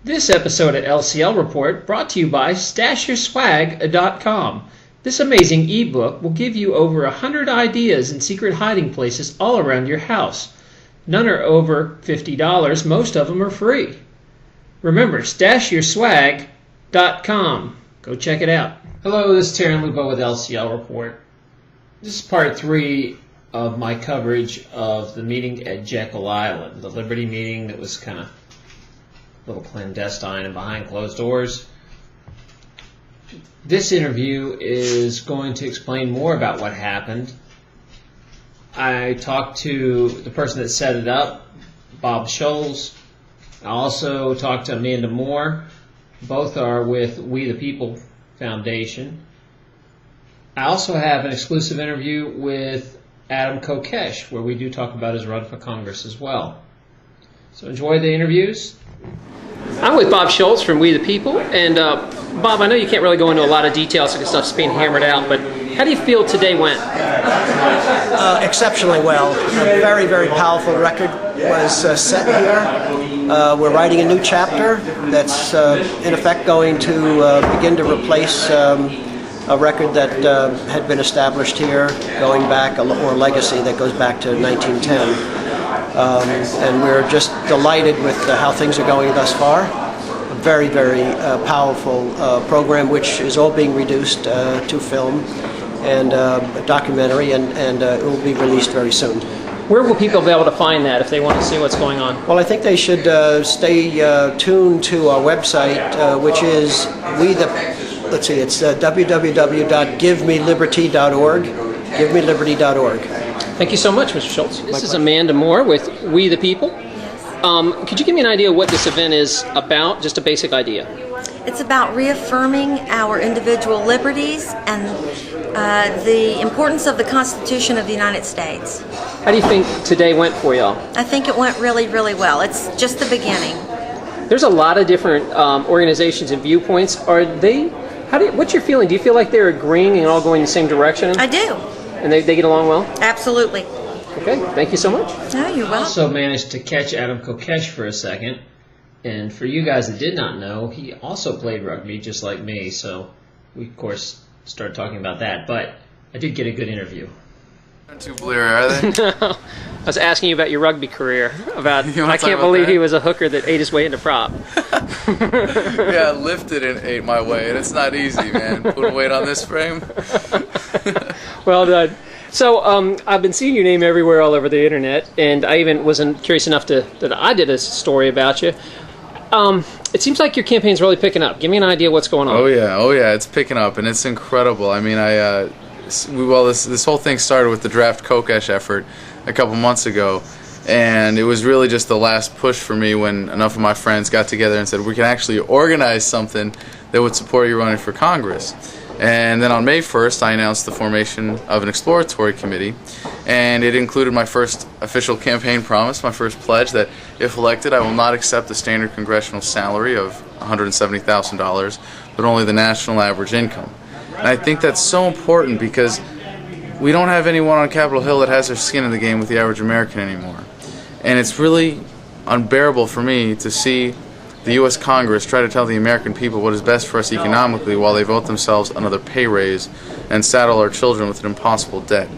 This episode of LCL Report brought to you by StashYourSwag.com. This amazing ebook will give you over 100 ideas and secret hiding places all around your house. None are over $50. Most of them are free. Remember, StashYourSwag.com. Go check it out. Hello, this is Terry Lupo with LCL Report. This is part 3 of my coverage of the meeting at Jekyll Island, the Liberty meeting that was kind of a little clandestine and behind closed doors. This interview is going to explain more about what happened. I talked to the person that set it up, Bob Schulz. I also talked to Amanda Moore. Both are with We the People Foundation. I also have an exclusive interview with Adam Kokesh, where we do talk about his run for Congress as well. So enjoy the interviews. I'm with Bob Schulz from We the People, and Bob, I know you can't really go into a lot of details because stuff's being hammered out, but how do you feel today went? Exceptionally well. A very, very powerful record was set here. We're writing a new chapter that's in effect going to begin to replace a record that had been established here going back, or a legacy that goes back to 1910. And we're just delighted with how things are going thus far. A very, very powerful program, which is all being reduced to film and a documentary, and it will be released very soon. Where will people be able to find that if they want to see what's going on? Well, I think they should stay tuned to our website, which is it's www.givemeliberty.org, givemeliberty.org. Thank you so much, Mr. Schulz. This is Amanda Moore with We the People. Yes. Could you give me an idea of what this event is about, just a basic idea? It's about reaffirming our individual liberties and the importance of the Constitution of the United States. How do you think today went for y'all? I think it went really, really well. It's just the beginning. There's a lot of different organizations and viewpoints. What's your feeling? Do you feel like they're agreeing and all going the same direction? I do. And they get along well? Absolutely. Okay, thank you so much. No, you're welcome. I also managed to catch Adam Kokesh for a second. And for you guys that did not know, he also played rugby just like me. So we, of course, started talking about that. But I did get a good interview. Not too bleary, are they? No. I was asking you about your rugby career. I can't believe he was a hooker that ate his way into prop. Yeah, I lifted and ate my way, and it's not easy, man. Putting weight on this frame. Well done. So I've been seeing your name everywhere all over the internet, and I even wasn't curious enough that I did a story about you. It seems like your campaign's really picking up. Give me an idea what's going on. Oh yeah, it's picking up, and it's incredible. I mean, this whole thing started with the Draft Kokesh effort a couple months ago, and it was really just the last push for me when enough of my friends got together and said, we can actually organize something that would support you running for Congress. And then on May 1st, I announced the formation of an exploratory committee, and it included my first official campaign promise, my first pledge that if elected, I will not accept the standard congressional salary of $170,000, but only the national average income. And I think that's so important because we don't have anyone on Capitol Hill that has their skin in the game with the average American anymore. And it's really unbearable for me to see the U.S. Congress try to tell the American people what is best for us economically while they vote themselves another pay raise and saddle our children with an impossible debt.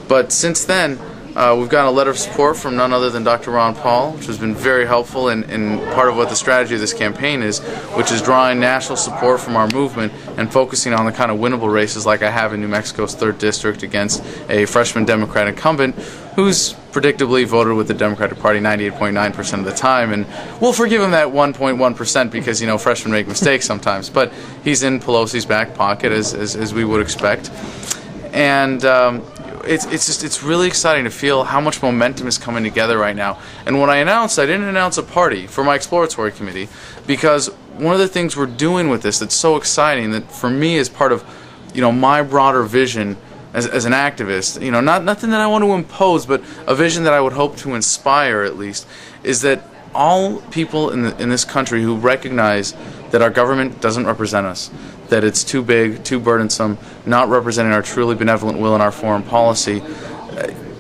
But since then, we've gotten a letter of support from none other than Dr. Ron Paul, which has been very helpful in part of what the strategy of this campaign is, which is drawing national support from our movement and focusing on the kind of winnable races like I have in New Mexico's 3rd District against a freshman Democrat incumbent who's predictably voted with the Democratic Party 98.9% of the time, and we'll forgive him that 1.1% because, freshmen make mistakes sometimes, but he's in Pelosi's back pocket as we would expect. And it's really exciting to feel how much momentum is coming together right now. And when I didn't announce a party for my exploratory committee, because one of the things we're doing with this that's so exciting that for me is part of my broader vision as an activist, nothing that I want to impose, but a vision that I would hope to inspire at least, is that all people in this country who recognize that our government doesn't represent us, that it's too big, too burdensome, not representing our truly benevolent will in our foreign policy,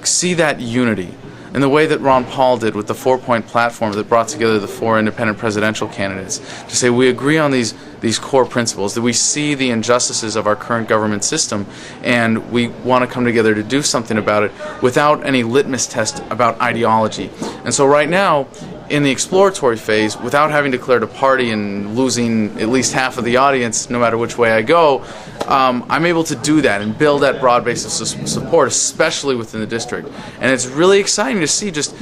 see that unity in the way that Ron Paul did with the 4-point platform that brought together the 4 independent presidential candidates, to say we agree on these core principles, that we see the injustices of our current government system, and we want to come together to do something about it without any litmus test about ideology. And so right now, in the exploratory phase, without having declared a party and losing at least half of the audience no matter which way I go, I'm able to do that and build that broad base of support, especially within the district. And it's really exciting to see, just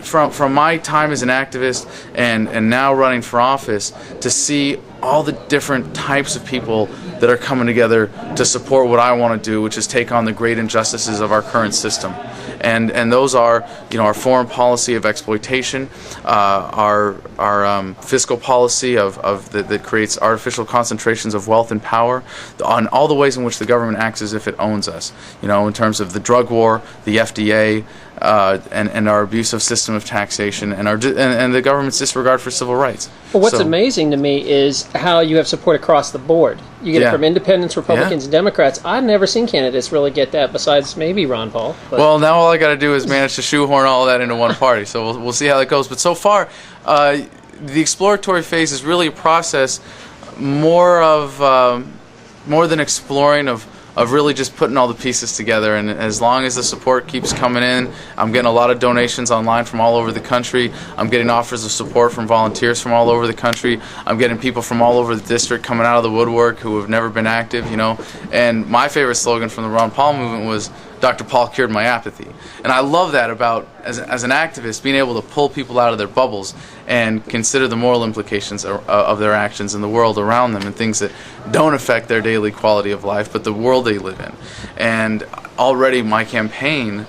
from my time as an activist and now running for office, to see all the different types of people that are coming together to support what I want to do, which is take on the great injustices of our current system. And those are, our foreign policy of exploitation, our fiscal policy that creates artificial concentrations of wealth and power, on all the ways in which the government acts as if it owns us. In terms of the drug war, the FDA, and our abusive system of taxation, and the government's disregard for civil rights. Well, what's amazing to me is how you have support across the board. You get it from independents, Republicans, and Democrats. I've never seen candidates really get that, besides maybe Ron Paul. But. Well, now all I got to do is manage to shoehorn all of that into one party. So we'll see how that goes. But so far, the exploratory phase is really a process more than exploring of really just putting all the pieces together. And as long as the support keeps coming in, I'm getting a lot of donations online from all over the country. I'm getting offers of support from volunteers from all over the country. I'm getting people from all over the district coming out of the woodwork who have never been active, And my favorite slogan from the Ron Paul movement was, Dr. Paul cured my apathy. And I love that about, as an activist, being able to pull people out of their bubbles and consider the moral implications of their actions in the world around them, and things that don't affect their daily quality of life, but the world they live in. And already my campaign,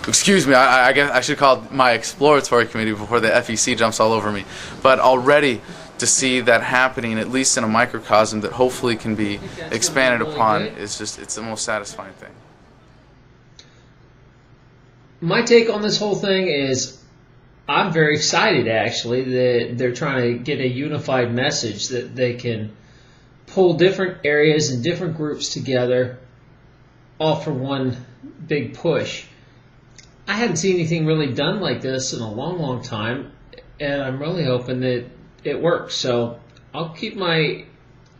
excuse me, I guess I should call it my exploratory committee before the FEC jumps all over me, but already to see that happening, at least in a microcosm that hopefully can be expanded upon, it's the most satisfying thing. My take on this whole thing is I'm very excited, actually, that they're trying to get a unified message, that they can pull different areas and different groups together all for one big push. I hadn't seen anything really done like this in a long, long time, and I'm really hoping that it works. So I'll keep my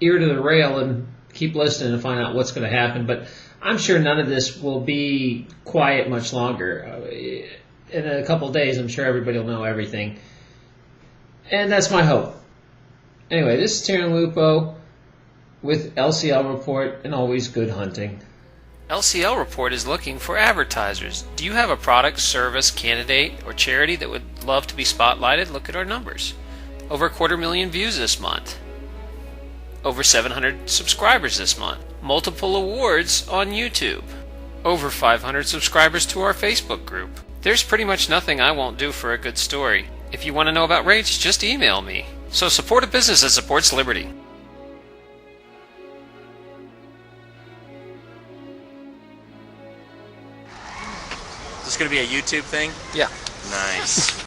ear to the rail and keep listening to find out what's going to happen. But I'm sure none of this will be quiet much longer. In a couple of days, I'm sure everybody will know everything. And that's my hope. Anyway, this is Taryn Lupo with LCL Report, and always good hunting. LCL Report is looking for advertisers. Do you have a product, service, candidate, or charity that would love to be spotlighted? Look at our numbers. Over 250,000 views this month. Over 700 subscribers this month. Multiple awards on YouTube. Over 500 subscribers to our Facebook group. There's pretty much nothing I won't do for a good story. If you want to know about rates, just email me. So support a business that supports liberty. Is this going to be a YouTube thing? Yeah. Nice.